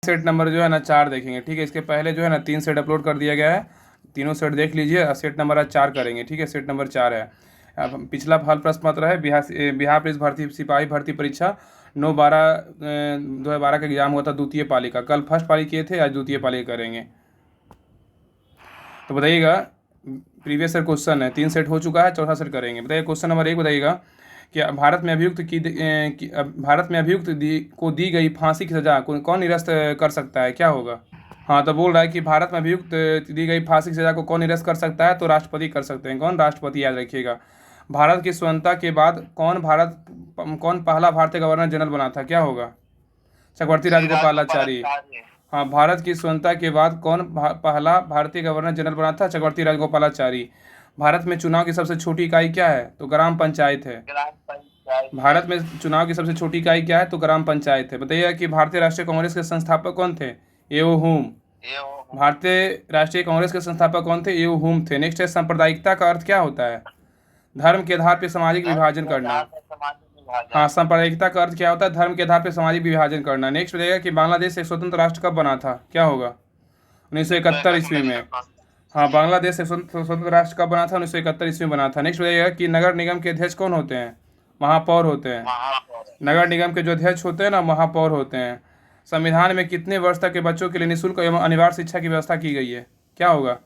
Set number जो है ना 4 देखेंगे, ठीक है। इसके पहले जो है ना 3 सेट अपलोड कर दिया गया है, तीनों सेट देख लीजिए। सेट नंबर आज 4 करेंगे, ठीक है। सेट नंबर 4 है। अब पिछला हल प्रश्न पत्र है बिहार पुलिस भर्ती सिपाही भर्ती परीक्षा 9/12/2012 का एग्जाम हुआ था, द्वितीय पाली का। कल फर्स्ट पाली किए थे, आज द्वितीय पाली करेंगे। तो बताइएगा, प्रीवियस ईयर क्वेश्चन है, 3 सेट हो चुका है, चौथा सेट करेंगे। बताइए क्वेश्चन नंबर 1 बताइएगा कि भारत में अभियुक्त को दी गई फांसी की सजा को कौन निरस्त कर सकता है, क्या होगा? हाँ, तो बोल रहा है कि भारत में अभियुक्त दी गई फांसी की सजा को कौन निरस्त कर सकता है, तो राष्ट्रपति कर सकते हैं। कौन? राष्ट्रपति, याद रखिएगा। भारत की स्वतंत्रता के बाद कौन पहला भारतीय गवर्नर जनरल बना था, क्या होगा? चक्रवर्ती राजगोपालाचारी। हाँ, भारत की स्वतंत्रता के बाद कौन पहला भारतीय गवर्नर जनरल बना था? चक्रवर्ती राजगोपालाचारी। भारत में चुनाव की सबसे छोटी इकाई क्या है? तो ग्राम पंचायत है। भारत में चुनाव की सबसे छोटी इकाई क्या है? तो ग्राम पंचायत है। बताइए कि भारतीय राष्ट्रीय कांग्रेस के संस्थापक कौन थे? एओ हुम। भारतीय राष्ट्रीय कांग्रेस के संस्थापक कौन थे? एओ हुम थे। नेक्स्ट है, सांप्रदायिकता का अर्थ क्या होता है? धर्म के आधार पर सामाजिक विभाजन करना। हाँ, सांप्रदायिकता का अर्थ क्या होता है? धर्म के आधार पर सामाजिक विभाजन करना। नेक्स्ट बताइएगा कि बांग्लादेश एक स्वतंत्र राष्ट्र कब बना था, क्या होगा? 1971 ईस्वी में। हाँ, बांग्लादेश एक स्वतंत्र राष्ट्र कब बना था? 1971 ईस्वी में बना था। नेक्स्ट बताइएगा कि नगर निगम के अध्यक्ष कौन होते हैं? महापौर होते हैं। नगर निगम के जो अध्यक्ष होते हैं ना, महापौर होते हैं। संविधान में कितने वर्ष तक के बच्चों के लिए निःशुल्क एवं अनिवार्य शिक्षा की व्यवस्था की गई है, क्या होगा?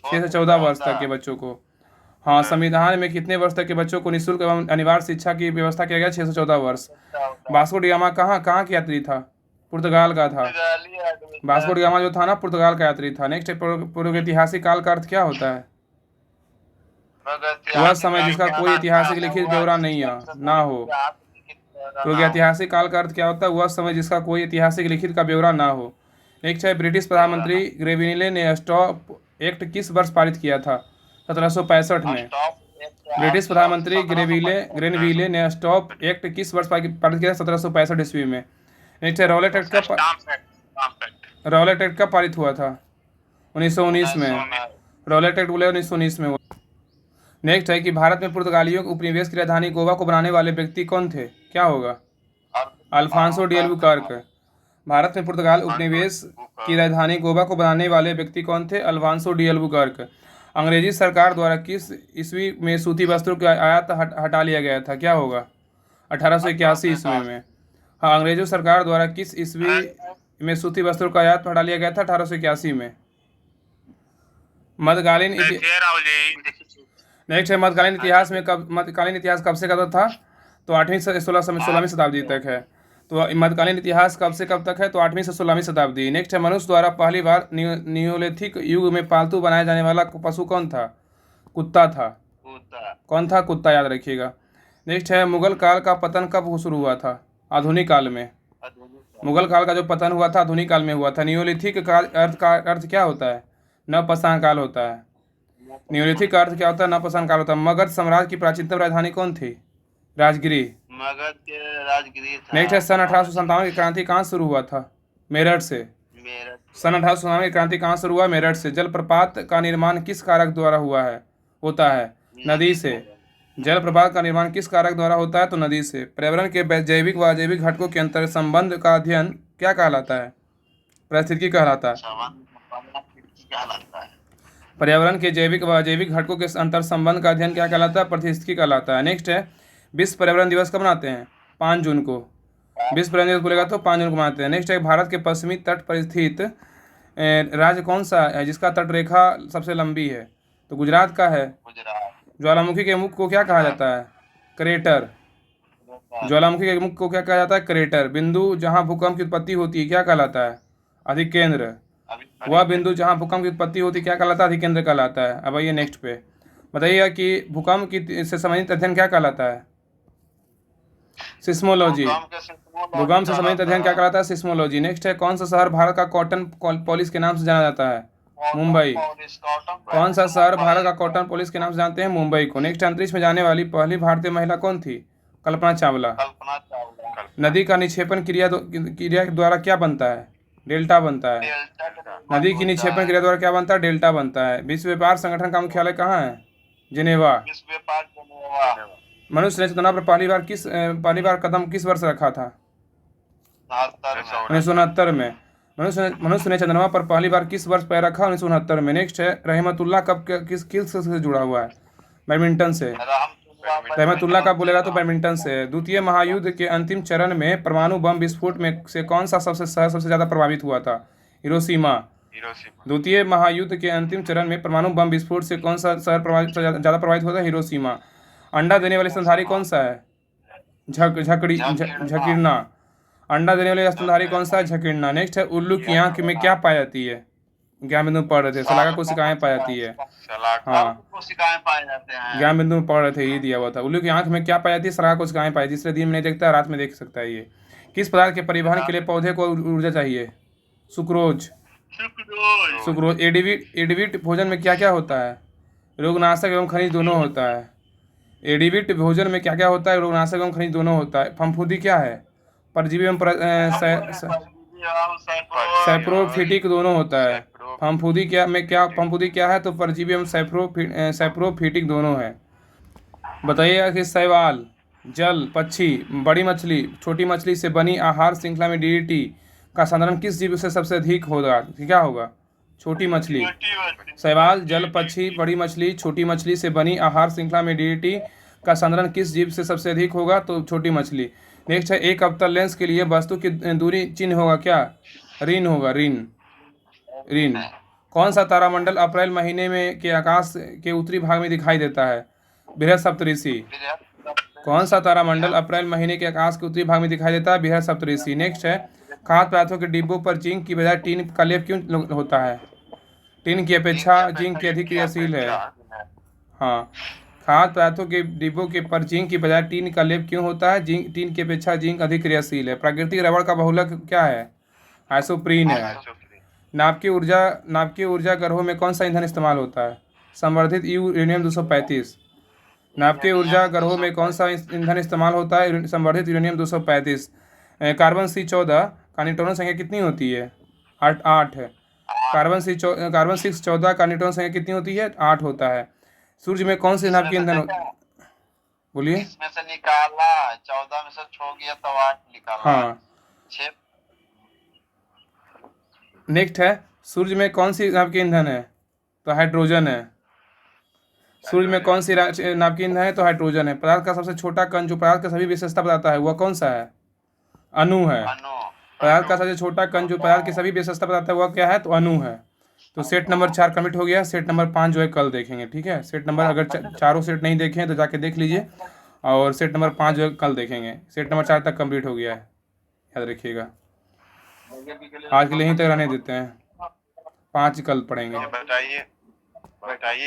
6 से 14 वर्ष तक के बच्चों को। हाँ, संविधान में कितने वर्ष तक के बच्चों को निःशुल्क एवं अनिवार्य शिक्षा की व्यवस्था किया गया? 6 से 14 वर्ष। वास्को डी गामा कहाँ का यात्री था? पुर्तगाल का था। वास्को डी गामा जो था ना, पुर्तगाल का यात्री था। नेक्स्ट, प्रागैतिहासिक काल का अर्थ क्या होता है? वह समय जिसका कोई ऐतिहासिक लिखित ब्यौरा नहीं ना हो। प्रागैतिहासिक काल का अर्थ क्या होता है? वह समय जिसका कोई ऐतिहासिक लिखित का ब्यौरा ना हो। नेक्स्ट है, ब्रिटिश प्रधानमंत्री ग्रेविले ने स्टॉप एक्ट किस वर्ष पारित किया था? 1765 में। ब्रिटिश प्रधानमंत्री ग्रेनविले ने स्टॉप एक्ट किस वर्ष पारित किया था? 1765 ईस्वी में। नेक्स्ट है, रॉलेट एक्ट कब पारित हुआ था? 1919 में। रॉलेट एक्ट बोले 1919 में हुआ। नेक्स्ट है कि भारत में पुर्तगालियों के उपनिवेश की राजधानी गोवा को बनाने वाले व्यक्ति कौन थे, क्या होगा? Alphonso de Albuquerque. भारत में पुर्तगाल उपनिवेश की राजधानी गोवा को बनाने वाले व्यक्ति कौन थे? Alfonso de Albuquerque. अंग्रेजी सरकार द्वारा किस ईस्वी में सूती वस्त्रों की आयात हटा लिया गया था, क्या होगा? 1881 ईस्वी में। हाँ, अंग्रेजों सरकार द्वारा किस ईस्वी में सूती वस्त्रों का आयात हटा लिया गया था? 1881 में। मध्यकालीन नेक्स्ट है, मध्यकालीन इतिहास कब से कब था? तो 8वीं से 16वीं शताब्दी तक है। तो मध्यकालीन इतिहास कब से कब तक है? तो 8वीं से 16वीं शताब्दी। नेक्स्ट है, मनुष्य द्वारा पहली बार नियोलिथिक युग में पालतू बनाया जाने वाला पशु कौन था? कुत्ता था। कौन था? कुत्ता, याद रखिएगा। नेक्स्ट है, मुगल काल का पतन कब शुरू हुआ था? आधुनिक काल में। मुगल काल का जो पतन हुआ था आधुनिक काल में हुआ था। नियोलिथिक काल का अर्थ क्या होता है? नवपाषाण काल होता है। नियोलिथिक का अर्थ क्या होता है? नवपाषाण काल होता है। मगध साम्राज्य की प्राचीनतम राजधानी कौन थी? राजगिरी। मगध के राजगिरी था। नेक्स्ट है, सन 1857 की क्रांति कहाँ शुरू हुआ था? मेरठ से। सन 1857 की क्रांति कहाँ शुरू हुआ? मेरठ से। जलप्रपात का निर्माण किस कारक द्वारा होता है? नदी से। जलप्रपात का निर्माण किस कारक द्वारा होता है? तो नदी से। पर्यावरण के जैविक व अजैविक घटकों के अंतर संबंध का अध्ययन क्या कहलाता है? पारिस्थितिकी कहलाता है। पर्यावरण के जैविक व अजैविक घटकों के अंतर संबंध का अध्ययन क्या कहलाता है? पारिस्थितिकी कहलाता है। नेक्स्ट है, विश्व पर्यावरण दिवस कब मनाते हैं? 5 जून को। विश्व पर्यावरण दिवस बोलेगा तो 5 जून को मनाते हैं। नेक्स्ट है, भारत के पश्चिमी तट पर स्थित राज्य कौन सा है जिसका तट रेखा सबसे लंबी है? तो गुजरात का है। ज्वालामुखी के मुख को क्या कहा जाता है? क्रेटर। ज्वालामुखी के मुख को क्या कहा जाता है? क्रेटर। बिंदु जहाँ भूकंप की उत्पत्ति होती है क्या कहलाता है? अधिकेंद्र। वह बिंदु जहाँ भूकंप की उत्पत्ति होती है क्या कहलाता है? अधिकेंद्र कहलाता है। अब आइए नेक्स्ट पे, बताइएगा कि भूकंप की से संबंधित अध्ययन क्या कहलाता है? सिस्मोलॉजी। भूकंप से संबंधित अध्ययन क्या कहलाता है? सिस्मोलॉजी। नेक्स्ट है, कौन सा शहर भारत का कॉटन पॉलिस के नाम से जाना जाता है? मुंबई। कौन सा शहर भारत का कॉटन पॉलिस के नाम से जानते हैं? मुंबई को। नेक्स्ट, अंतरिक्ष में जाने वाली पहली भारतीय महिला कौन थी? कल्पना चावला। नदी का निक्षेपण क्रिया के द्वारा क्या बनता है? डेल्टा बनता है। नदी की निक्षेपण क्रिया द्वारा क्या बनता है? डेल्टा बनता है। विश्व व्यापार संगठन का मुख्यालय कहाँ है? जिनेवा। मनुष्य ने चंद्रमा पर पहली बार कदम किस वर्ष रखा था? 1969 में। मनुष्य ने चंद्रमा पर पहली बार किस वर्ष पैर रखा? 1969 में। नेक्स्ट है, रहमतुल्लाह कब किस किस से जुड़ा हुआ है? बैडमिंटन से। रहमतुल्लाह कब बोलेगा तो बैडमिंटन से। द्वितीय महायुद्ध के अंतिम चरण में परमाणु बम विस्फोट में से कौन सा शहर सबसे ज़्यादा प्रभावित हुआ था? हिरोशिमा। द्वितीय महायुद्ध के अंतिम चरण में परमाणु बम विस्फोट से कौन सा शहर ज़्यादा प्रभावित हुआ था? हिरोशिमा। अंडा देने वाली स्तनधारी कौन सा है? झकीरना। अंडा देने वाली स्तनधारी कौन सा है? झकीरना। नेक्स्ट है, उल्लू की आंख में क्या पाई जाती है? ज्ञान बिंदु में पढ़ रहे थे, शलाका कोशिकाएं पाई जाती है। हाँ, कोशिकाएं पाए जाते हैं। ज्ञान बिंदु में पढ़ रहे थे, ये दिया हुआ था। उल्लू की आंख में क्या पाई जाती है? शलाका कोशिकाएं पाई जाती है। इसलिए दिन में नहीं देखता है, रात में देख सकता है ये। किस पदार्थ के परिवहन के लिए पौधे को ऊर्जा चाहिए? सुक्रोज। सुक्रोज। एडिविट भोजन में क्या क्या होता है? रोगनाशक एवं खनिज दोनों होता है। एडिविट भोजन में क्या क्या होता है? रोगनाशक एवं खनिज दोनों होता है। फफूंदी क्या है? परजीवी एवं सैप्रोफिटिक दोनों होता है। फफूंदी क्या है? तो परजीवी एवं सैप्रोफिटिक दोनों है। बताइएगा कि शैवाल, जल पक्षी, बड़ी मछली, छोटी मछली से बनी आहार श्रृंखला में डीडीटी का संधारण किस जीव से सबसे अधिक होगा? क्या होगा? छोटी मछली। शैवाल, जल पक्षी, बड़ी मछली, छोटी मछली से बनी आहार श्रृंखला में डीडीटी का संधारण किस जीव से सबसे अधिक होगा? तो छोटी मछली। नेक्स्ट है, एक अवतल लेंस के लिए वस्तु की दूरी चिन्ह होगा क्या? ऋण होगा, ऋण। कौन सा तारामंडल अप्रैल महीने में के आकाश के उत्तरी भाग में दिखाई देता है? बृहस्पति। कौन सा तारामंडल अप्रैल महीने के आकाश के उत्तरी भाग में दिखाई देता है? बृहस्पति। नेक्स्ट है, खाद्य पदार्थों के डिब्बों पर जिंक की बजाय टीन का लेप क्यों होता है? टीन की अपेक्षा जिंक की अधिक क्रियाशील है। हाँ, खाद्य पदार्थों के डिब्बों के पर जिंक की बजाय टीन का लेप क्यों होता है? टीन की अपेक्षा जिंक अधिक क्रियाशील है। प्राकृतिक रबड़ का बहुलक क्या है? आइसोप्रीन है। नाभिकीय ऊर्जा ग्रहों में कौन सा ईंधन इस्तेमाल होता है? संवर्धित यूरेनियम 235। नाभिकीय ऊर्जा ग्रहों में कौन सा ईंधन इस्तेमाल होता है? संवर्धित यूरेनियम 235। कार्बन C14 का न्यूट्रॉन संख्या कितनी होती है? 8 है। कार्बन 614 का न्यूट्रॉन संख्या कितनी होती है? 8 होता है। सूर्य में कौन से नाभिकीय ईंधन बोलिए? इसमें से निकाला 14 में से छोड़ दिया तो 8 निकाला। हाँ। नेक्स्ट है, सूर्य में कौन सी नाभिकीय ईंधन है? तो हाइड्रोजन है। सूर्य में कौन सी नाभिकीय ईंधन है? तो हाइड्रोजन है। पदार्थ का सबसे छोटा कण जो पदार्थ का सभी विशेषता बताता है, वह कौन सा है? अणु है। पदार्थ का सबसे छोटा कण जो पदार्थ की सभी विशेषता बताता है, वह क्या है? तो अणु है। तो सेट नंबर 4 कमिट हो गया। सेट नंबर 5 जो है कल देखेंगे, ठीक है। सेट नंबर अगर चारों सेट नहीं देखे हैं तो जाके देख लीजिए, और सेट नंबर 5 जो है कल देखेंगे। सेट नंबर 4 तक कंप्लीट हो गया है, याद रखिएगा। आज के लिए यहीं तक रहने देते हैं, 5 कल पढ़ेंगे। बताइए।